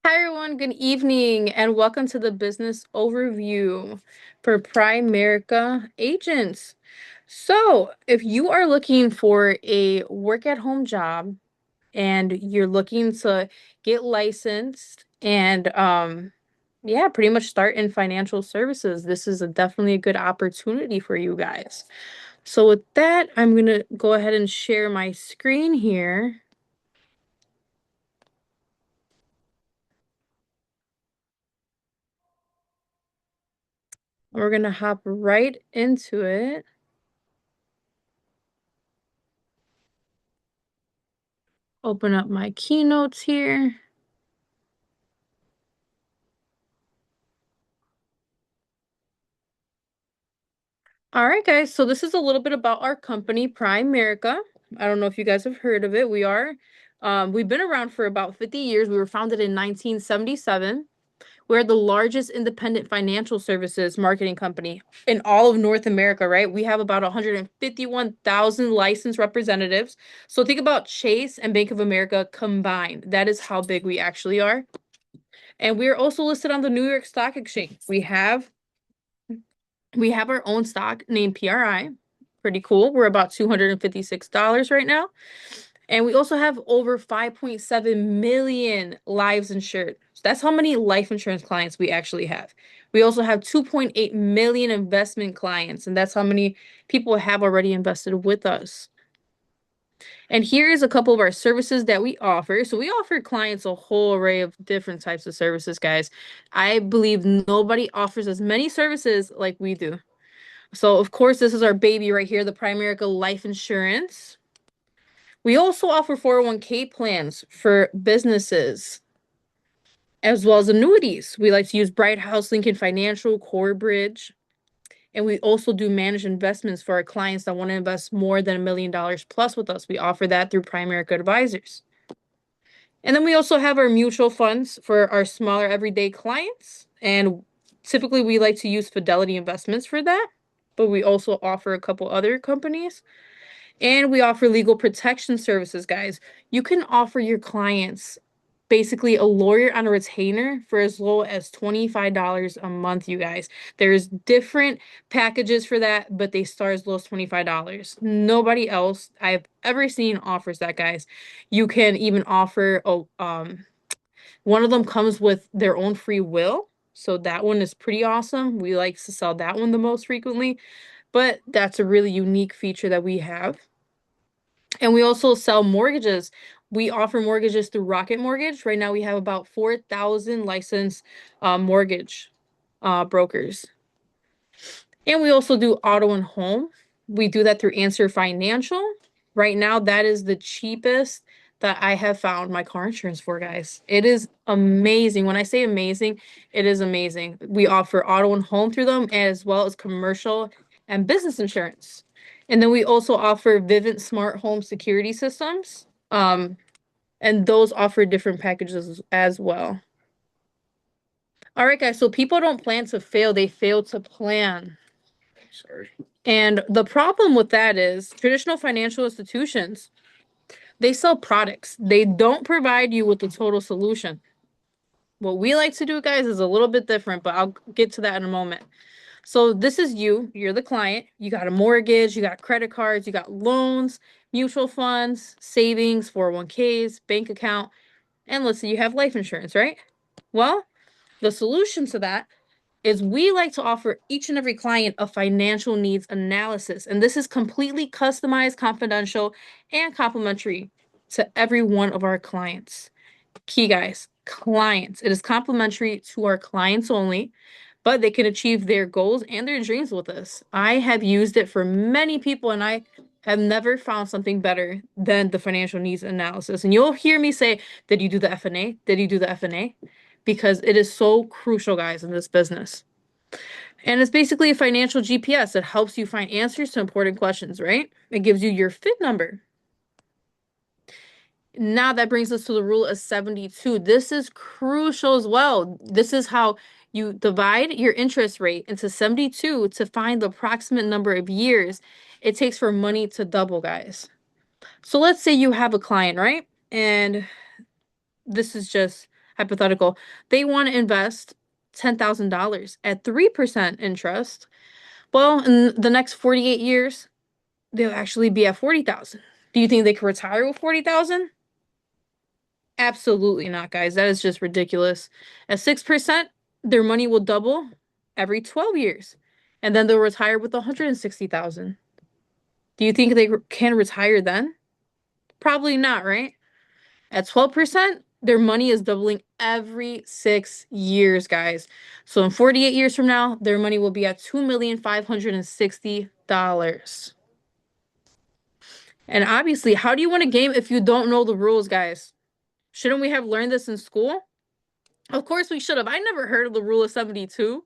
Hi, everyone. Good evening, and welcome to the business overview for Primerica agents. So, if you are looking for a work at home job and you're looking to get licensed and yeah, pretty much start in financial services, this is definitely a good opportunity for you guys. So, with that, I'm gonna go ahead and share my screen here. We're gonna hop right into it. Open up my keynotes here. All right, guys. So this is a little bit about our company, Primerica. I don't know if you guys have heard of it. We've been around for about 50 years. We were founded in 1977. We're the largest independent financial services marketing company in all of North America, right? We have about 151,000 licensed representatives. So think about Chase and Bank of America combined. That is how big we actually are. And we are also listed on the New York Stock Exchange. We have our own stock named PRI. Pretty cool. We're about $256 right now. And we also have over 5.7 million lives insured. So that's how many life insurance clients we actually have. We also have 2.8 million investment clients, and that's how many people have already invested with us. And here is a couple of our services that we offer. So we offer clients a whole array of different types of services, guys. I believe nobody offers as many services like we do. So, of course, this is our baby right here, the Primerica Life Insurance. We also offer 401k plans for businesses, as well as annuities. We like to use Bright House, Lincoln Financial, Corebridge, and we also do managed investments for our clients that want to invest more than $1 million plus with us. We offer that through Primerica Advisors. And then we also have our mutual funds for our smaller everyday clients. And typically we like to use Fidelity Investments for that, but we also offer a couple other companies. And we offer legal protection services, guys. You can offer your clients basically a lawyer on a retainer for as low as $25 a month, you guys. There's different packages for that, but they start as low as $25. Nobody else I've ever seen offers that, guys. You can even offer one of them comes with their own free will. So that one is pretty awesome. We like to sell that one the most frequently, but that's a really unique feature that we have. And we also sell mortgages. We offer mortgages through Rocket Mortgage. Right now, we have about 4,000 licensed mortgage brokers. And we also do auto and home. We do that through Answer Financial. Right now, that is the cheapest that I have found my car insurance for, guys. It is amazing. When I say amazing, it is amazing. We offer auto and home through them, as well as commercial and business insurance. And then we also offer Vivint Smart Home Security Systems. And those offer different packages as well. All right, guys. So people don't plan to fail, they fail to plan. Sorry. And the problem with that is traditional financial institutions, they sell products. They don't provide you with the total solution. What we like to do, guys, is a little bit different, but I'll get to that in a moment. So this is you. You're the client. You got a mortgage, you got credit cards, you got loans, mutual funds, savings, 401ks, bank account, and let's say you have life insurance, right? Well, the solution to that is we like to offer each and every client a financial needs analysis. And this is completely customized, confidential, and complimentary to every one of our clients. Key guys, clients. It is complimentary to our clients only, but they can achieve their goals and their dreams with us. I have used it for many people and I have never found something better than the financial needs analysis. And you'll hear me say, did you do the FNA? Did you do the FNA? Because it is so crucial, guys, in this business. And it's basically a financial GPS. It helps you find answers to important questions, right? It gives you your FIT number. Now that brings us to the rule of 72. This is crucial as well. This is how you divide your interest rate into 72 to find the approximate number of years it takes for money to double, guys. So let's say you have a client, right? And this is just hypothetical, they want to invest $10,000 at 3% interest. Well, in the next 48 years, they'll actually be at 40,000. Do you think they could retire with 40,000? Absolutely not, guys. That is just ridiculous. At 6%, their money will double every 12 years. And then they'll retire with 160,000. Do you think they can retire then? Probably not, right? At 12%, their money is doubling every 6 years, guys. So in 48 years from now, their money will be at $2,560,000. And obviously, how do you win a game if you don't know the rules, guys? Shouldn't we have learned this in school? Of course we should have. I never heard of the rule of 72.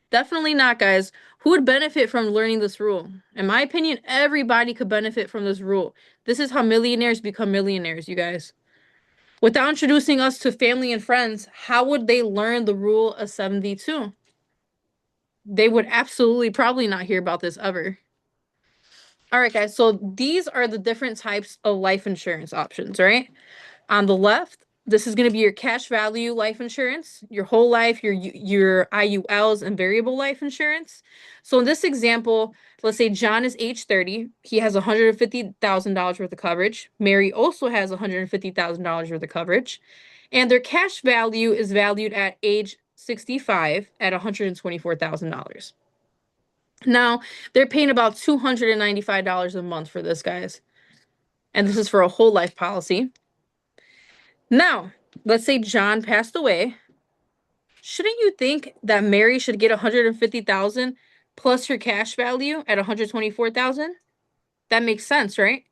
Definitely not, guys. Who would benefit from learning this rule? In my opinion, everybody could benefit from this rule. This is how millionaires become millionaires, you guys. Without introducing us to family and friends, how would they learn the rule of 72? They would absolutely probably not hear about this ever. All right, guys. So these are the different types of life insurance options, right? On the left, this is going to be your cash value life insurance, your whole life, your IULs, and variable life insurance. So in this example, let's say John is age 30. He has $150,000 worth of coverage. Mary also has $150,000 worth of coverage. And their cash value is valued at age 65 at $124,000. Now, they're paying about $295 a month for this, guys. And this is for a whole life policy. Now, let's say John passed away. Shouldn't you think that Mary should get 150,000 plus her cash value at 124,000? That makes sense, right?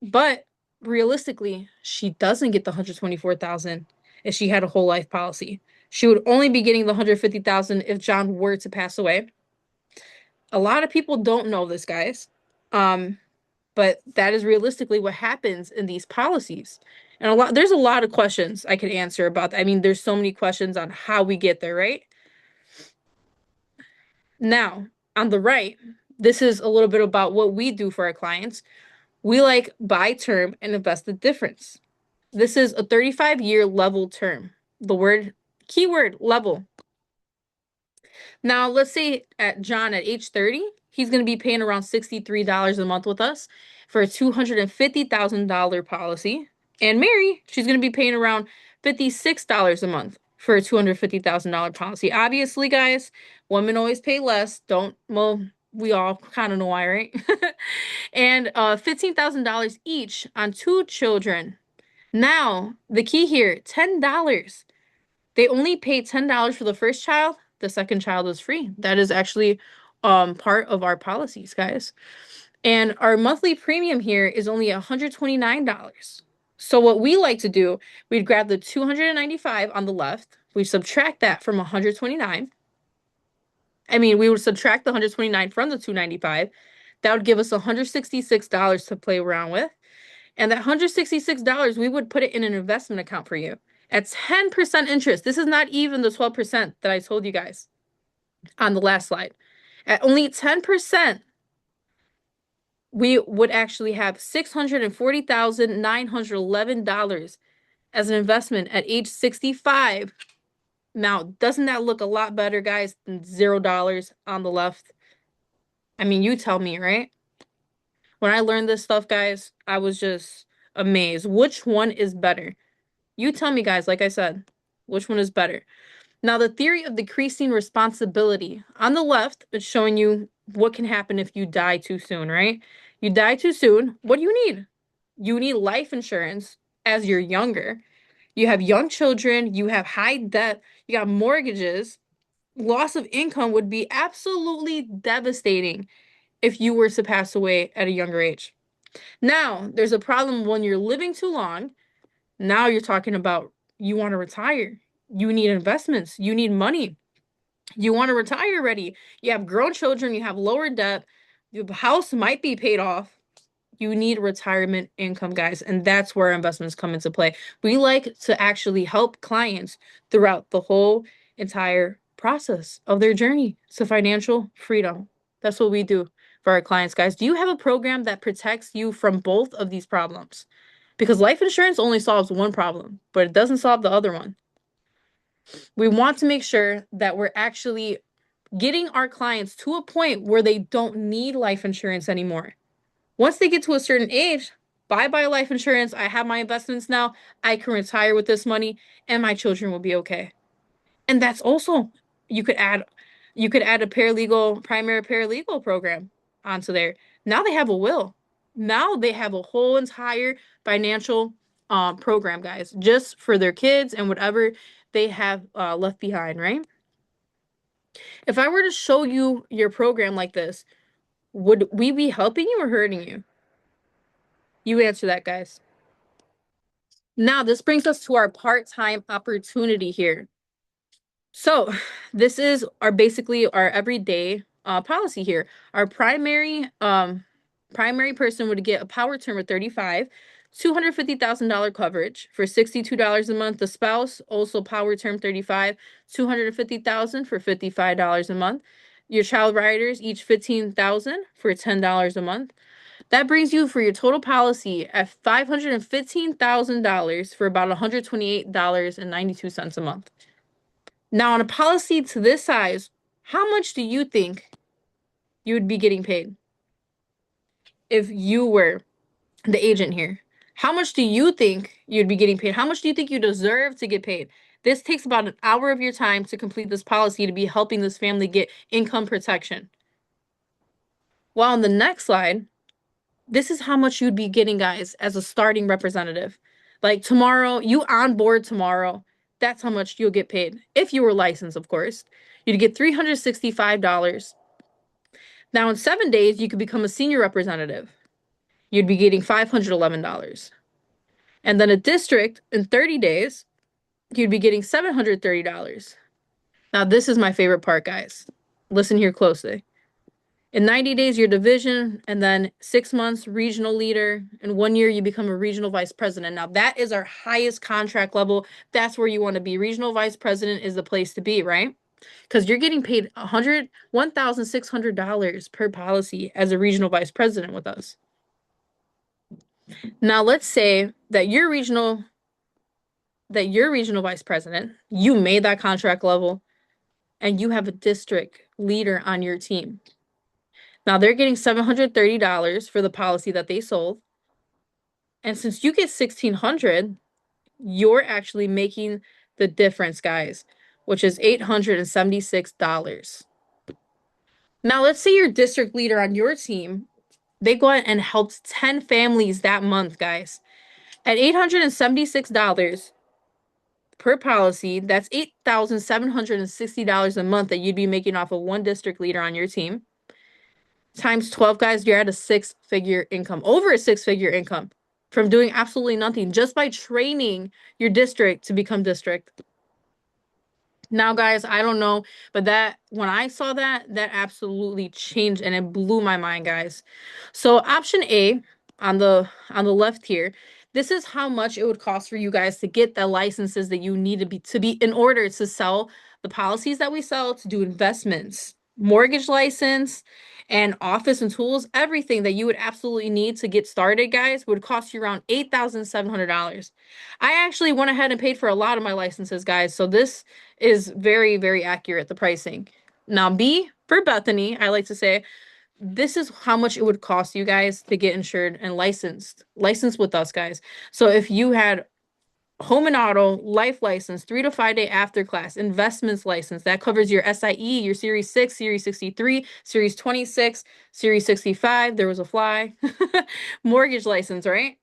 But realistically, she doesn't get the 124,000 if she had a whole life policy. She would only be getting the 150,000 if John were to pass away. A lot of people don't know this, guys. But that is realistically what happens in these policies. And there's a lot of questions I could answer about that. I mean, there's so many questions on how we get there, right? Now, on the right, this is a little bit about what we do for our clients. We like buy term and invest the difference. This is a 35-year level term. The keyword level. Now, let's say John at age 30, he's going to be paying around $63 a month with us for a $250,000 policy. And Mary, she's going to be paying around $56 a month for a $250,000 policy. Obviously, guys, women always pay less. Well, we all kind of know why, right? And $15,000 each on 2 children. Now, the key here, $10. They only pay $10 for the first child. The second child is free. That is actually part of our policies, guys. And our monthly premium here is only $129. So what we like to do, we'd grab the 295 on the left. We subtract that from 129. I mean, we would subtract the 129 from the 295. That would give us $166 to play around with. And that $166, we would put it in an investment account for you at 10% interest. This is not even the 12% that I told you guys on the last slide. At only 10%, we would actually have $640,911 as an investment at age 65. Now, doesn't that look a lot better, guys, than $0 on the left? I mean, you tell me, right? When I learned this stuff, guys, I was just amazed. Which one is better? You tell me, guys, like I said, which one is better? Now, the theory of decreasing responsibility. On the left, it's showing you what can happen if you die too soon, right? You die too soon. What do you need? You need life insurance as you're younger. You have young children. You have high debt. You got mortgages. Loss of income would be absolutely devastating if you were to pass away at a younger age. Now, there's a problem when you're living too long. Now you're talking about you want to retire. You need investments. You need money. You want to retire already. You have grown children. You have lower debt. Your house might be paid off. You need retirement income, guys. And that's where investments come into play. We like to actually help clients throughout the whole entire process of their journey to financial freedom. That's what we do for our clients, guys. Do you have a program that protects you from both of these problems? because life insurance only solves one problem, but it doesn't solve the other one. We want to make sure that we're actually getting our clients to a point where they don't need life insurance anymore. Once they get to a certain age, bye bye life insurance. I have my investments now. I can retire with this money and my children will be okay. And that's also, you could add you could add a paralegal, primary paralegal program onto there. Now they have a will. Now they have a whole entire financial program, guys, just for their kids and whatever they have left behind, right? If I were to show you your program like this, would we be helping you or hurting you? You answer that, guys. Now, this brings us to our part-time opportunity here. So, this is our basically our everyday policy here. Our primary person would get a power term of 35, $250,000 coverage for $62 a month. The spouse also power term 35, 250,000 for $55 a month. Your child riders each 15,000 for $10 a month. That brings you for your total policy at $515,000 for about $128.92 a month. Now, on a policy to this size, how much do you think you would be getting paid if you were the agent here? How much do you think you'd be getting paid? How much do you think you deserve to get paid? This takes about an hour of your time to complete this policy to be helping this family get income protection. Well, on the next slide, this is how much you'd be getting, guys, as a starting representative. Like tomorrow, you on board tomorrow, that's how much you'll get paid. If you were licensed, of course. You'd get $365. Now, in 7 days, you could become a senior representative. You'd be getting $511. And then a district in 30 days, you'd be getting $730. Now, this is my favorite part, guys. Listen here closely. In 90 days, your division, and then 6 months, regional leader. In 1 year, you become a regional vice president. Now, that is our highest contract level. That's where you want to be. Regional vice president is the place to be, right? Because you're getting paid $1,600 per policy as a regional vice president with us. Now, let's say that you're regional vice president, you made that contract level, and you have a district leader on your team. Now they're getting $730 for the policy that they sold. And since you get $1,600, you're actually making the difference, guys, which is $876. Now let's say your district leader on your team, they go out and helped 10 families that month, guys. At $876 per policy, that's $8,760 a month that you'd be making off of one district leader on your team. Times 12, guys, you're at a six-figure income, over a six-figure income from doing absolutely nothing just by training your district to become district. Now, guys, I don't know, but that when I saw that, that absolutely changed and it blew my mind, guys. So option A on the left here, this is how much it would cost for you guys to get the licenses that you need to be in order to sell the policies that we sell, to do investments, mortgage license, and office and tools, everything that you would absolutely need to get started, guys, would cost you around $8,700. I actually went ahead and paid for a lot of my licenses, guys. So this is very, very accurate, the pricing. Now, B, for Bethany, I like to say, this is how much it would cost you guys to get insured and licensed with us, guys. So if you had home and auto, life license, 3 to 5 day after class, investments license, that covers your SIE, your Series 6, Series 63, Series 26, Series 65, there was a fly, mortgage license, right?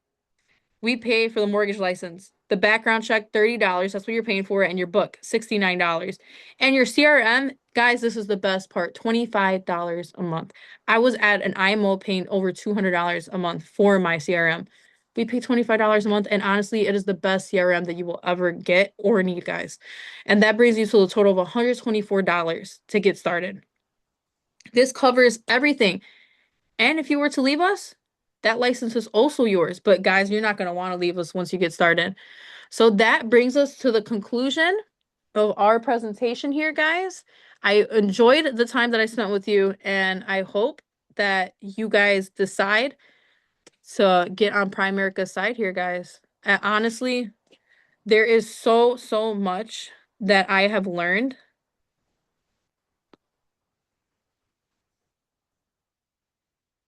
We pay for the mortgage license. The background check, $30. That's what you're paying for. And your book, $69. And your CRM, guys, this is the best part, $25 a month. I was at an IMO paying over $200 a month for my CRM. We pay $25 a month. And honestly, it is the best CRM that you will ever get or need, guys. And that brings you to a total of $124 to get started. This covers everything. And if you were to leave us, that license is also yours. But guys, you're not going to want to leave us once you get started. So that brings us to the conclusion of our presentation here, guys. I enjoyed the time that I spent with you, and I hope that you guys decide to get on Primerica's side here, guys. Honestly, there is so much that I have learned